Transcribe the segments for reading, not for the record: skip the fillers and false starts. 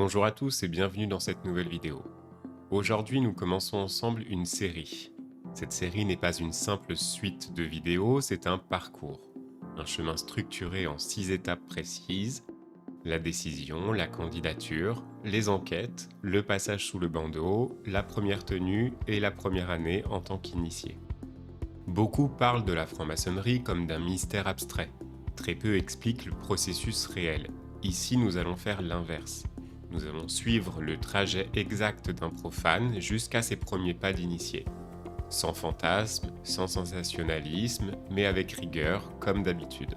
Bonjour à tous et bienvenue dans cette nouvelle vidéo. Aujourd'hui, nous commençons ensemble une série. Cette série n'est pas une simple suite de vidéos, c'est un parcours. Un chemin structuré en 6 étapes précises. La décision, la candidature, les enquêtes, le passage sous le bandeau, la première tenue et la première année en tant qu'initié. Beaucoup parlent de la franc-maçonnerie comme d'un mystère abstrait. Très peu expliquent le processus réel. Ici, nous allons faire l'inverse. Nous allons suivre le trajet exact d'un profane jusqu'à ses premiers pas d'initié. Sans fantasme, sans sensationnalisme, mais avec rigueur, comme d'habitude.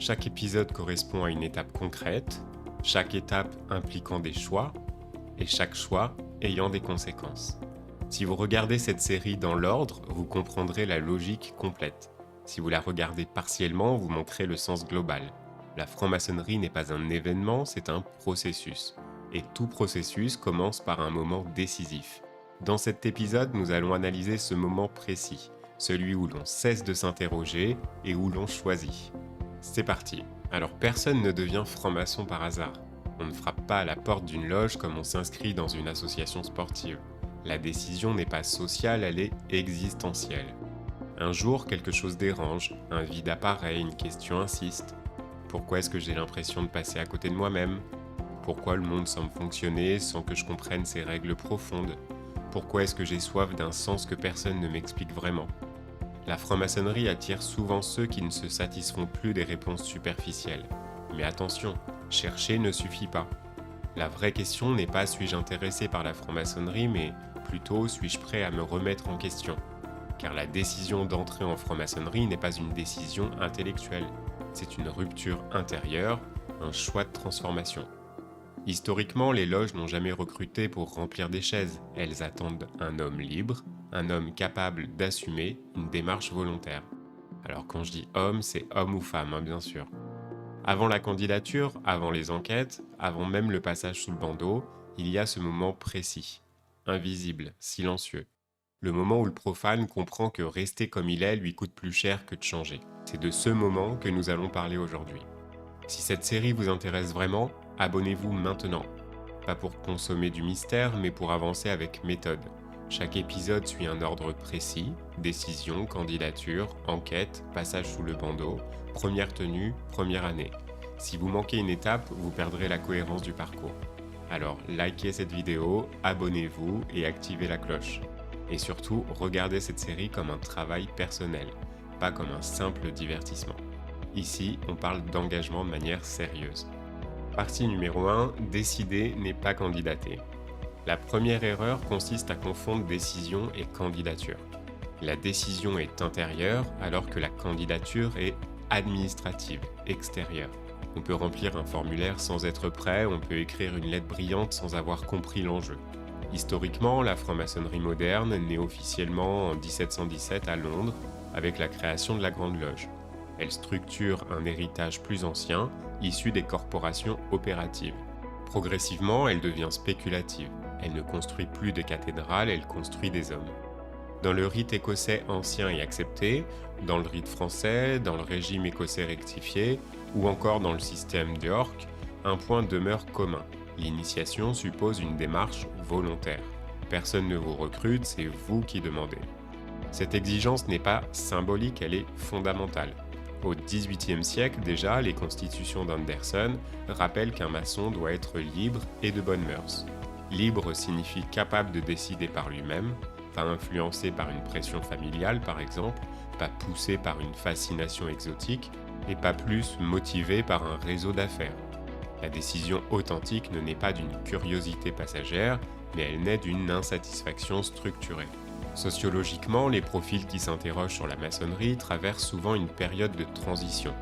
Chaque épisode correspond à une étape concrète, chaque étape impliquant des choix, et chaque choix ayant des conséquences. Si vous regardez cette série dans l'ordre, vous comprendrez la logique complète. Si vous la regardez partiellement, vous manquerez le sens global. La franc-maçonnerie n'est pas un événement, c'est un processus. Et tout processus commence par un moment décisif. Dans cet épisode, nous allons analyser ce moment précis, celui où l'on cesse de s'interroger et où l'on choisit. C'est parti. Alors personne ne devient franc-maçon par hasard. On ne frappe pas à la porte d'une loge comme on s'inscrit dans une association sportive. La décision n'est pas sociale, elle est existentielle. Un jour, quelque chose dérange, un vide apparaît, une question insiste. Pourquoi est-ce que j'ai l'impression de passer à côté de moi-même ? Pourquoi le monde semble fonctionner sans que je comprenne ses règles profondes ? Pourquoi est-ce que j'ai soif d'un sens que personne ne m'explique vraiment ? La franc-maçonnerie attire souvent ceux qui ne se satisfont plus des réponses superficielles. Mais attention, chercher ne suffit pas. La vraie question n'est pas suis-je intéressé par la franc-maçonnerie, mais plutôt suis-je prêt à me remettre en question ? Car la décision d'entrer en franc-maçonnerie n'est pas une décision intellectuelle. C'est une rupture intérieure, un choix de transformation. Historiquement, les loges n'ont jamais recruté pour remplir des chaises. Elles attendent un homme libre, un homme capable d'assumer une démarche volontaire. Alors quand je dis homme, c'est homme ou femme, bien sûr. Avant la candidature, avant les enquêtes, avant même le passage sous le bandeau, il y a ce moment précis, invisible, silencieux. Le moment où le profane comprend que rester comme il est lui coûte plus cher que de changer. C'est de ce moment que nous allons parler aujourd'hui. Si cette série vous intéresse vraiment, abonnez-vous maintenant. Pas pour consommer du mystère, mais pour avancer avec méthode. Chaque épisode suit un ordre précis, décision, candidature, enquête, passage sous le bandeau, première tenue, première année. Si vous manquez une étape, vous perdrez la cohérence du parcours. Alors likez cette vidéo, abonnez-vous et activez la cloche. Et surtout, regardez cette série comme un travail personnel, pas comme un simple divertissement. Ici, on parle d'engagement de manière sérieuse. Partie numéro 1, décider n'est pas candidater. La première erreur consiste à confondre décision et candidature. La décision est intérieure alors que la candidature est administrative, extérieure. On peut remplir un formulaire sans être prêt, on peut écrire une lettre brillante sans avoir compris l'enjeu. Historiquement, la franc-maçonnerie moderne naît officiellement en 1717 à Londres avec la création de la Grande Loge. Elle structure un héritage plus ancien, issu des corporations opératives. Progressivement, elle devient spéculative. Elle ne construit plus de cathédrales, elle construit des hommes. Dans le rite écossais ancien et accepté, dans le rite français, dans le régime écossais rectifié, ou encore dans le système d'York, un point demeure commun. L'initiation suppose une démarche volontaire. Personne ne vous recrute, c'est vous qui demandez. Cette exigence n'est pas symbolique, elle est fondamentale. Au XVIIIe siècle déjà, les constitutions d'Anderson rappellent qu'un maçon doit être libre et de bonnes mœurs. Libre signifie capable de décider par lui-même, pas influencé par une pression familiale par exemple, pas poussé par une fascination exotique, et pas plus motivé par un réseau d'affaires. La décision authentique ne naît pas d'une curiosité passagère, mais elle naît d'une insatisfaction structurée. Sociologiquement, les profils qui s'interrogent sur la maçonnerie traversent souvent une période de transition.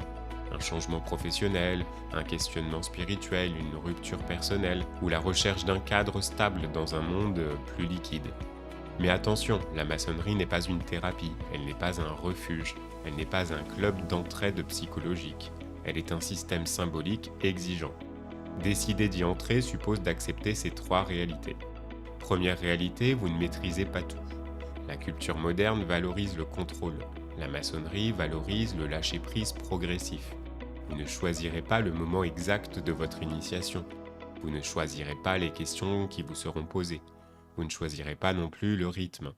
Un changement professionnel, un questionnement spirituel, une rupture personnelle, ou la recherche d'un cadre stable dans un monde plus liquide. Mais attention, la maçonnerie n'est pas une thérapie, elle n'est pas un refuge, elle n'est pas un club d'entraide psychologique. Elle est un système symbolique exigeant. Décider d'y entrer suppose d'accepter ces 3 réalités. Première réalité, vous ne maîtrisez pas tout. La culture moderne valorise le contrôle. La maçonnerie valorise le lâcher-prise progressif. Vous ne choisirez pas le moment exact de votre initiation. Vous ne choisirez pas les questions qui vous seront posées. Vous ne choisirez pas non plus le rythme.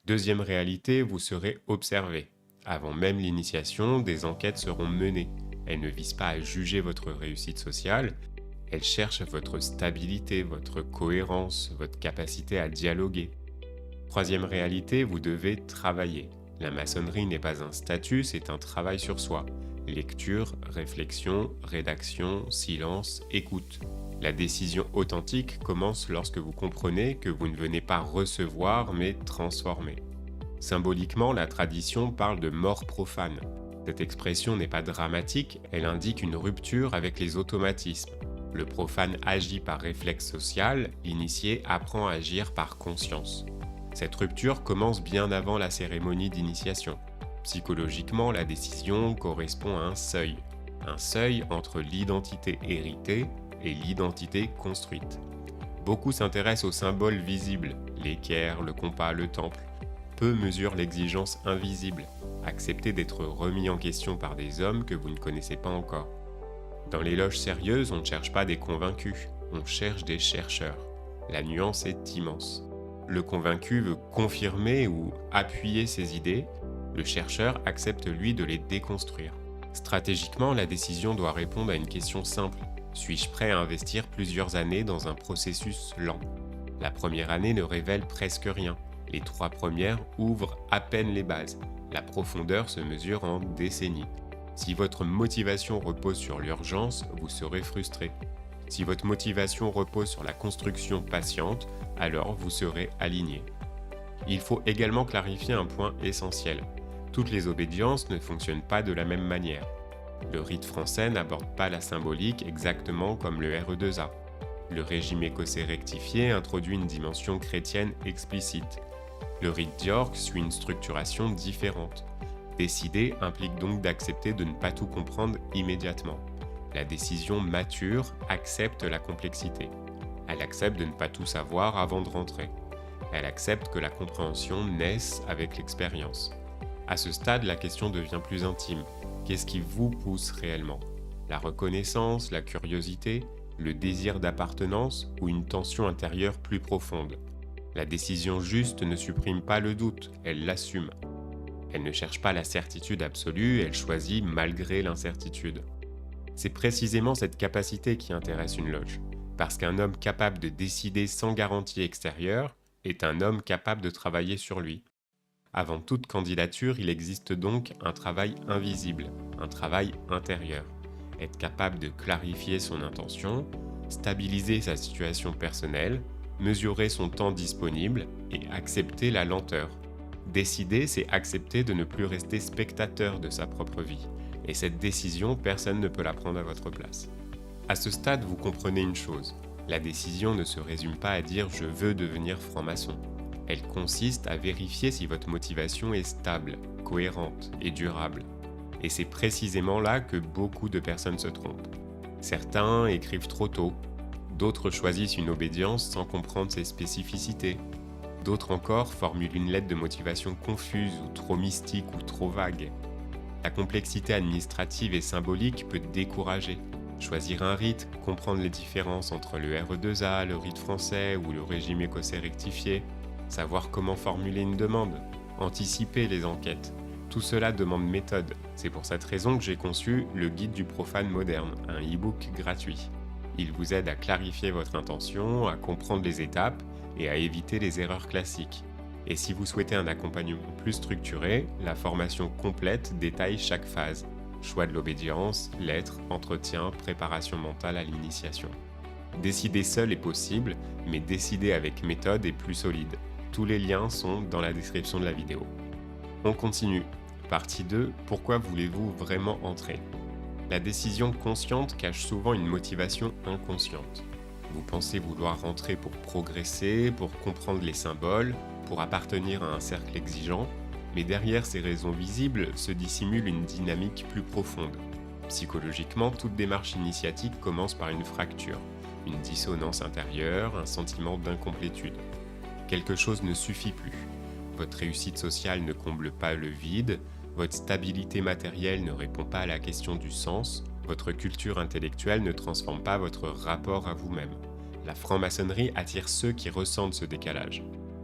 Deuxième réalité, vous serez observé. Avant même l'initiation, des enquêtes seront menées. Elles ne visent pas à juger votre réussite sociale, elles cherchent votre stabilité, votre cohérence, votre capacité à dialoguer. Troisième réalité, vous devez travailler. La maçonnerie n'est pas un statut, c'est un travail sur soi. Lecture, réflexion, rédaction, silence, écoute. La décision authentique commence lorsque vous comprenez que vous ne venez pas recevoir mais transformer. Symboliquement, la tradition parle de mort profane. Cette expression n'est pas dramatique, elle indique une rupture avec les automatismes. Le profane agit par réflexe social, l'initié apprend à agir par conscience. Cette rupture commence bien avant la cérémonie d'initiation. Psychologiquement, la décision correspond à un seuil entre l'identité héritée et l'identité construite. Beaucoup s'intéressent aux symboles visibles, l'équerre, le compas, le temple. Peu mesurent l'exigence invisible, accepter d'être remis en question par des hommes que vous ne connaissez pas encore. Dans les loges sérieuses, on ne cherche pas des convaincus, on cherche des chercheurs. La nuance est immense. Le convaincu veut confirmer ou appuyer ses idées, le chercheur accepte lui de les déconstruire. Stratégiquement, la décision doit répondre à une question simple. Suis-je prêt à investir plusieurs années dans un processus lent ? La première année ne révèle presque rien. Les 3 premières ouvrent à peine les bases. La profondeur se mesure en décennies. Si votre motivation repose sur l'urgence, vous serez frustré. Si votre motivation repose sur la construction patiente, alors vous serez aligné. Il faut également clarifier un point essentiel. Toutes les obédiences ne fonctionnent pas de la même manière. Le rite français n'aborde pas la symbolique exactement comme le RE2A. Le régime écossais rectifié introduit une dimension chrétienne explicite. Le rite d'York suit une structuration différente. Décider implique donc d'accepter de ne pas tout comprendre immédiatement. La décision mature accepte la complexité. Elle accepte de ne pas tout savoir avant de rentrer. Elle accepte que la compréhension naisse avec l'expérience. À ce stade, la question devient plus intime. Qu'est-ce qui vous pousse réellement ? La reconnaissance, la curiosité, le désir d'appartenance ou une tension intérieure plus profonde ? La décision juste ne supprime pas le doute, elle l'assume. Elle ne cherche pas la certitude absolue, elle choisit malgré l'incertitude. C'est précisément cette capacité qui intéresse une loge, parce qu'un homme capable de décider sans garantie extérieure est un homme capable de travailler sur lui. Avant toute candidature, il existe donc un travail invisible, un travail intérieur. Être capable de clarifier son intention, stabiliser sa situation personnelle, mesurer son temps disponible et accepter la lenteur. Décider, c'est accepter de ne plus rester spectateur de sa propre vie. Et cette décision, personne ne peut la prendre à votre place. À ce stade, vous comprenez une chose. La décision ne se résume pas à dire « je veux devenir franc-maçon ». Elle consiste à vérifier si votre motivation est stable, cohérente et durable. Et c'est précisément là que beaucoup de personnes se trompent. Certains écrivent trop tôt, d'autres choisissent une obédience sans comprendre ses spécificités. D'autres encore formulent une lettre de motivation confuse ou trop mystique ou trop vague. La complexité administrative et symbolique peut décourager. Choisir un rite, comprendre les différences entre le RE2A, le rite français ou le régime écossais rectifié, savoir comment formuler une demande, anticiper les enquêtes. Tout cela demande méthode. C'est pour cette raison que j'ai conçu le Guide du profane moderne, un e-book gratuit. Il vous aide à clarifier votre intention, à comprendre les étapes et à éviter les erreurs classiques. Et si vous souhaitez un accompagnement plus structuré, la formation complète détaille chaque phase. Choix de l'obédience, lettres, entretien, préparation mentale à l'initiation. Décider seul est possible, mais décider avec méthode est plus solide. Tous les liens sont dans la description de la vidéo. On continue. Partie 2. Pourquoi voulez-vous vraiment entrer ? La décision consciente cache souvent une motivation inconsciente. Vous pensez vouloir rentrer pour progresser, pour comprendre les symboles, pour appartenir à un cercle exigeant, mais derrière ces raisons visibles se dissimule une dynamique plus profonde. Psychologiquement, toute démarche initiatique commence par une fracture, une dissonance intérieure, un sentiment d'incomplétude. Quelque chose ne suffit plus. Votre réussite sociale ne comble pas le vide, votre stabilité matérielle ne répond pas à la question du sens, Votre culture intellectuelle ne transforme pas votre rapport à vous-même. La franc-maçonnerie attire ceux qui ressentent ce décalage.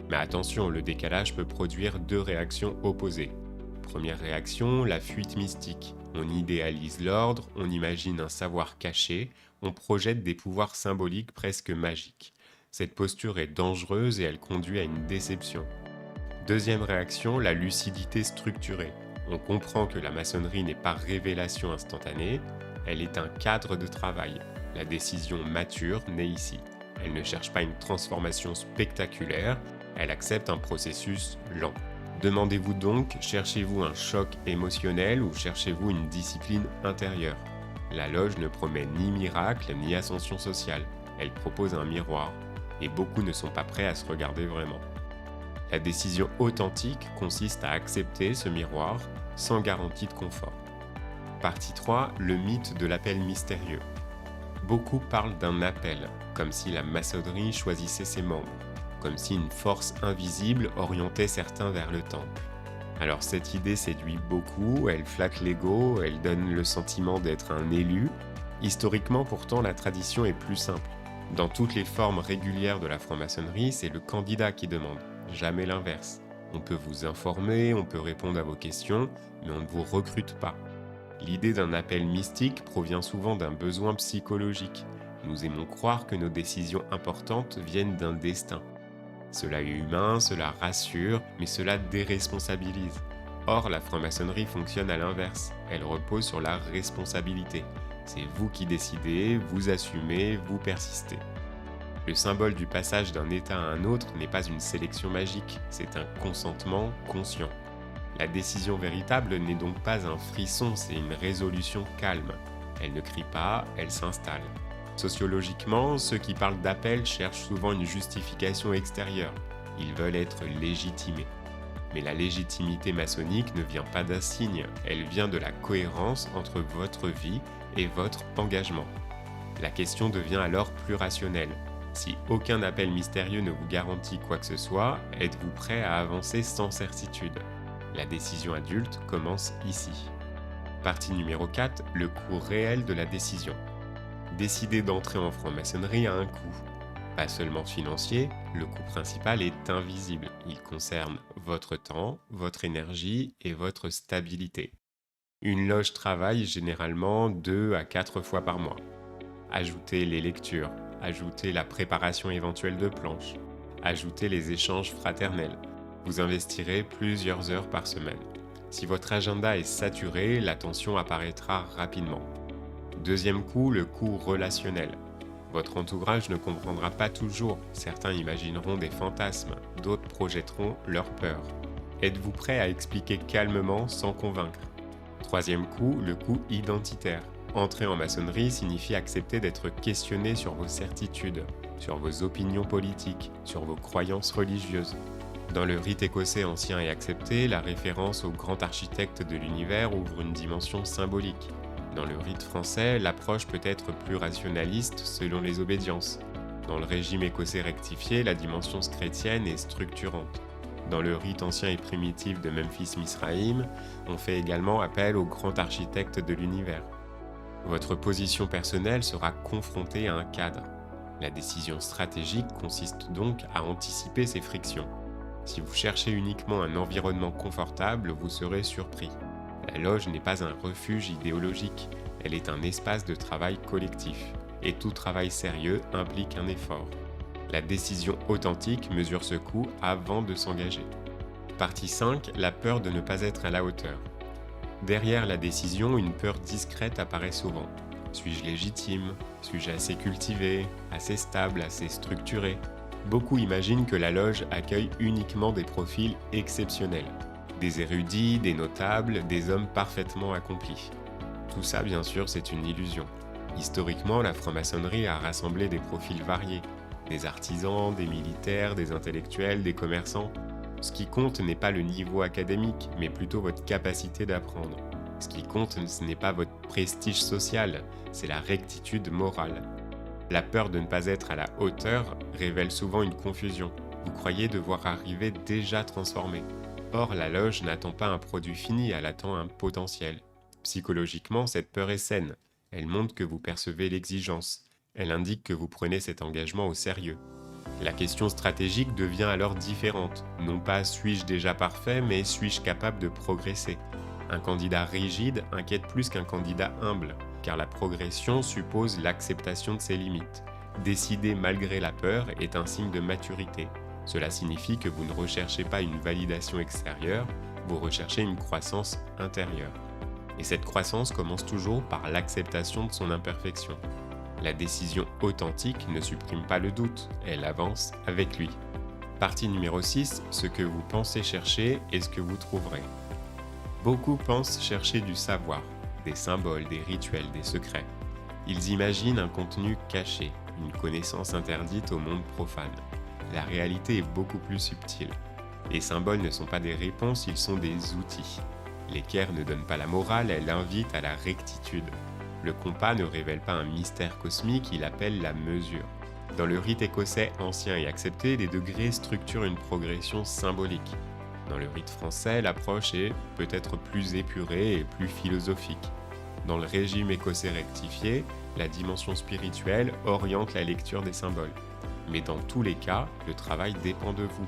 Mais attention, le décalage peut produire deux réactions opposées. Première réaction, la fuite mystique. On idéalise l'ordre, on imagine un savoir caché, on projette des pouvoirs symboliques presque magiques. Cette posture est dangereuse et elle conduit à une déception. Deuxième réaction, la lucidité structurée. On comprend que la maçonnerie n'est pas révélation instantanée, elle est un cadre de travail. La décision mature naît ici. Elle ne cherche pas une transformation spectaculaire, elle accepte un processus lent. Demandez-vous donc, cherchez-vous un choc émotionnel ou cherchez-vous une discipline intérieure? La loge ne promet ni miracle ni ascension sociale, elle propose un miroir, et beaucoup ne sont pas prêts à se regarder vraiment. La décision authentique consiste à accepter ce miroir sans garantie de confort. Partie 3, le mythe de l'appel mystérieux. Beaucoup parlent d'un appel, comme si la maçonnerie choisissait ses membres, comme si une force invisible orientait certains vers le temple. Alors cette idée séduit beaucoup, elle flatte l'ego, elle donne le sentiment d'être un élu. Historiquement pourtant, la tradition est plus simple. Dans toutes les formes régulières de la franc-maçonnerie, c'est le candidat qui demande, jamais l'inverse. On peut vous informer, on peut répondre à vos questions, mais on ne vous recrute pas. L'idée d'un appel mystique provient souvent d'un besoin psychologique. Nous aimons croire que nos décisions importantes viennent d'un destin. Cela est humain, cela rassure, mais cela déresponsabilise. Or, la franc-maçonnerie fonctionne à l'inverse. Elle repose sur la responsabilité. C'est vous qui décidez, vous assumez, vous persistez. Le symbole du passage d'un état à un autre n'est pas une sélection magique, c'est un consentement conscient. La décision véritable n'est donc pas un frisson, c'est une résolution calme. Elle ne crie pas, elle s'installe. Sociologiquement, ceux qui parlent d'appel cherchent souvent une justification extérieure. Ils veulent être légitimés. Mais la légitimité maçonnique ne vient pas d'un signe, elle vient de la cohérence entre votre vie et votre engagement. La question devient alors plus rationnelle. Si aucun appel mystérieux ne vous garantit quoi que ce soit, êtes-vous prêt à avancer sans certitude? La décision adulte commence ici. Partie numéro 4, le coût réel de la décision. Décider d'entrer en franc-maçonnerie a un coût. Pas seulement financier, le coût principal est invisible. Il concerne votre temps, votre énergie et votre stabilité. Une loge travaille généralement 2 à 4 fois par mois. Ajoutez les lectures, ajoutez la préparation éventuelle de planches, ajoutez les échanges fraternels. Vous investirez plusieurs heures par semaine. Si votre agenda est saturé, la tension apparaîtra rapidement. Deuxième coût, le coût relationnel. Votre entourage ne comprendra pas toujours. Certains imagineront des fantasmes, d'autres projetteront leurs peurs. Êtes-vous prêt à expliquer calmement sans convaincre? Troisième coût, le coût identitaire. Entrer en maçonnerie signifie accepter d'être questionné sur vos certitudes, sur vos opinions politiques, sur vos croyances religieuses. Dans le rite écossais ancien et accepté, la référence au grand architecte de l'univers ouvre une dimension symbolique. Dans le rite français, l'approche peut être plus rationaliste selon les obédiences. Dans le régime écossais rectifié, la dimension chrétienne est structurante. Dans le rite ancien et primitif de Memphis-Misraïm, on fait également appel au grand architecte de l'univers. Votre position personnelle sera confrontée à un cadre. La décision stratégique consiste donc à anticiper ces frictions. Si vous cherchez uniquement un environnement confortable, vous serez surpris. La loge n'est pas un refuge idéologique, elle est un espace de travail collectif. Et tout travail sérieux implique un effort. La décision authentique mesure ce coût avant de s'engager. Partie 5, la peur de ne pas être à la hauteur. Derrière la décision, une peur discrète apparaît souvent. Suis-je légitime? Suis-je assez cultivé? Assez stable? Assez structuré? Beaucoup imaginent que la loge accueille uniquement des profils exceptionnels. Des érudits, des notables, des hommes parfaitement accomplis. Tout ça, bien sûr, c'est une illusion. Historiquement, la franc-maçonnerie a rassemblé des profils variés. Des artisans, des militaires, des intellectuels, des commerçants. Ce qui compte n'est pas le niveau académique, mais plutôt votre capacité d'apprendre. Ce qui compte, ce n'est pas votre prestige social, c'est la rectitude morale. La peur de ne pas être à la hauteur révèle souvent une confusion. Vous croyez devoir arriver déjà transformé. Or, la loge n'attend pas un produit fini, elle attend un potentiel. Psychologiquement, cette peur est saine. Elle montre que vous percevez l'exigence. Elle indique que vous prenez cet engagement au sérieux. La question stratégique devient alors différente. Non pas suis-je déjà parfait, mais suis-je capable de progresser ? Un candidat rigide inquiète plus qu'un candidat humble, car la progression suppose l'acceptation de ses limites. Décider malgré la peur est un signe de maturité. Cela signifie que vous ne recherchez pas une validation extérieure, vous recherchez une croissance intérieure. Et cette croissance commence toujours par l'acceptation de son imperfection. La décision authentique ne supprime pas le doute, elle avance avec lui. Partie numéro 6, ce que vous pensez chercher est ce que vous trouverez. Beaucoup pensent chercher du savoir, des symboles, des rituels, des secrets. Ils imaginent un contenu caché, une connaissance interdite au monde profane. La réalité est beaucoup plus subtile. Les symboles ne sont pas des réponses, ils sont des outils. L'équerre ne donne pas la morale, elle invite à la rectitude. Le compas ne révèle pas un mystère cosmique, il appelle la mesure. Dans le rite écossais ancien et accepté, les degrés structurent une progression symbolique. Dans le rite français, l'approche est peut-être plus épurée et plus philosophique. Dans le régime écossais rectifié, la dimension spirituelle oriente la lecture des symboles. Mais dans tous les cas, le travail dépend de vous.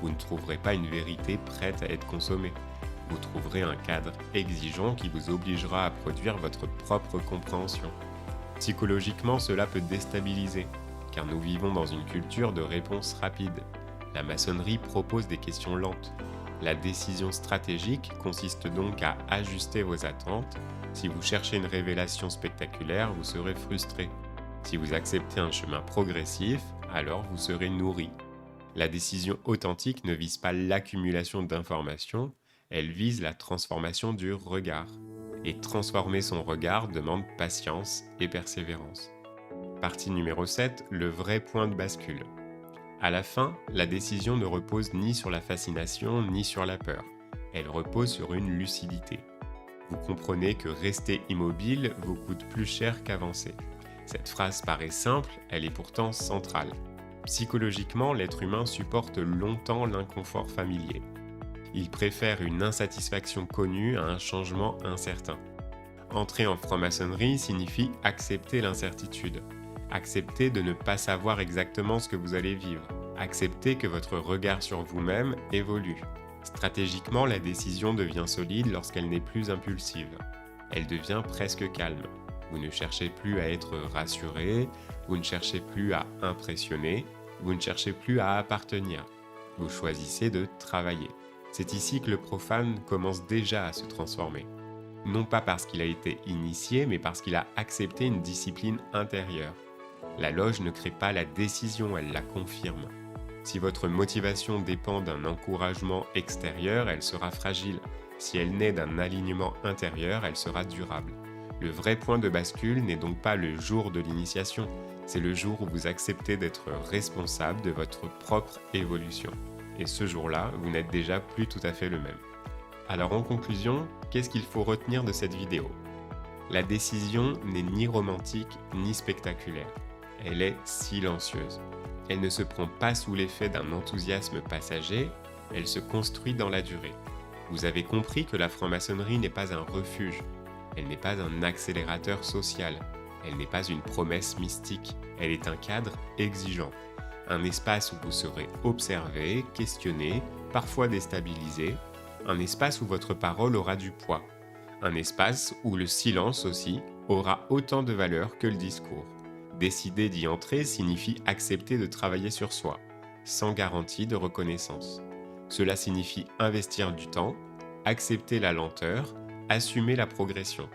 Vous ne trouverez pas une vérité prête à être consommée. Vous trouverez un cadre exigeant qui vous obligera à produire votre propre compréhension. Psychologiquement, cela peut déstabiliser, car nous vivons dans une culture de réponses rapides. La maçonnerie propose des questions lentes. La décision stratégique consiste donc à ajuster vos attentes. Si vous cherchez une révélation spectaculaire, vous serez frustré. Si vous acceptez un chemin progressif, alors vous serez nourri. La décision authentique ne vise pas l'accumulation d'informations, elle vise la transformation du regard. Et transformer son regard demande patience et persévérance. Partie numéro 7, le vrai point de bascule. À la fin, la décision ne repose ni sur la fascination ni sur la peur. Elle repose sur une lucidité. Vous comprenez que rester immobile vous coûte plus cher qu'avancer. Cette phrase paraît simple, elle est pourtant centrale. Psychologiquement, l'être humain supporte longtemps l'inconfort familier. Il préfère une insatisfaction connue à un changement incertain. Entrer en franc-maçonnerie signifie accepter l'incertitude. Accepter de ne pas savoir exactement ce que vous allez vivre. Accepter que votre regard sur vous-même évolue. Stratégiquement, la décision devient solide lorsqu'elle n'est plus impulsive. Elle devient presque calme. Vous ne cherchez plus à être rassuré, vous ne cherchez plus à impressionner, vous ne cherchez plus à appartenir. Vous choisissez de travailler. C'est ici que le profane commence déjà à se transformer. Non pas parce qu'il a été initié, mais parce qu'il a accepté une discipline intérieure. La loge ne crée pas la décision, elle la confirme. Si votre motivation dépend d'un encouragement extérieur, elle sera fragile. Si elle naît d'un alignement intérieur, elle sera durable. Le vrai point de bascule n'est donc pas le jour de l'initiation, c'est le jour où vous acceptez d'être responsable de votre propre évolution. Et ce jour-là, vous n'êtes déjà plus tout à fait le même. Alors en conclusion, qu'est-ce qu'il faut retenir de cette vidéo ? La décision n'est ni romantique ni spectaculaire. Elle est silencieuse. Elle ne se prend pas sous l'effet d'un enthousiasme passager, elle se construit dans la durée. Vous avez compris que la franc-maçonnerie n'est pas un refuge, elle n'est pas un accélérateur social, elle n'est pas une promesse mystique, elle est un cadre exigeant. Un espace où vous serez observé, questionné, parfois déstabilisé, un espace où votre parole aura du poids, un espace où le silence aussi aura autant de valeur que le discours. Décider d'y entrer signifie accepter de travailler sur soi, sans garantie de reconnaissance. Cela signifie investir du temps, accepter la lenteur, assumer la progression.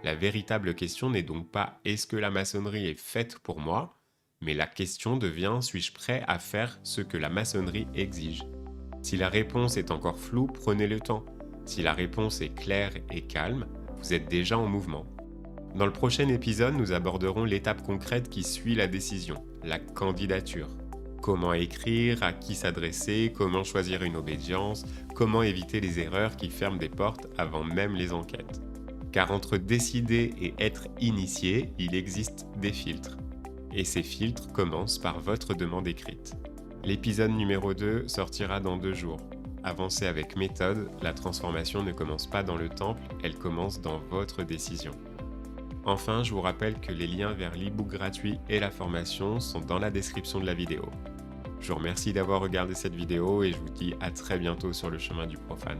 La véritable question n'est donc pas « est-ce que la maçonnerie est faite pour moi ?», mais la question devient « suis-je prêt à faire ce que la maçonnerie exige ?» Si la réponse est encore floue, prenez le temps. Si la réponse est claire et calme, vous êtes déjà en mouvement. Dans le prochain épisode, nous aborderons l'étape concrète qui suit la décision, la candidature. Comment écrire, à qui s'adresser, comment choisir une obédience, comment éviter les erreurs qui ferment des portes avant même les enquêtes. Car entre décider et être initié, il existe des filtres. Et ces filtres commencent par votre demande écrite. L'épisode numéro 2 sortira dans 2 jours. Avancez avec méthode, la transformation ne commence pas dans le temple, elle commence dans votre décision. Enfin, je vous rappelle que les liens vers l'e-book gratuit et la formation sont dans la description de la vidéo. Je vous remercie d'avoir regardé cette vidéo et je vous dis à très bientôt sur le chemin du profane.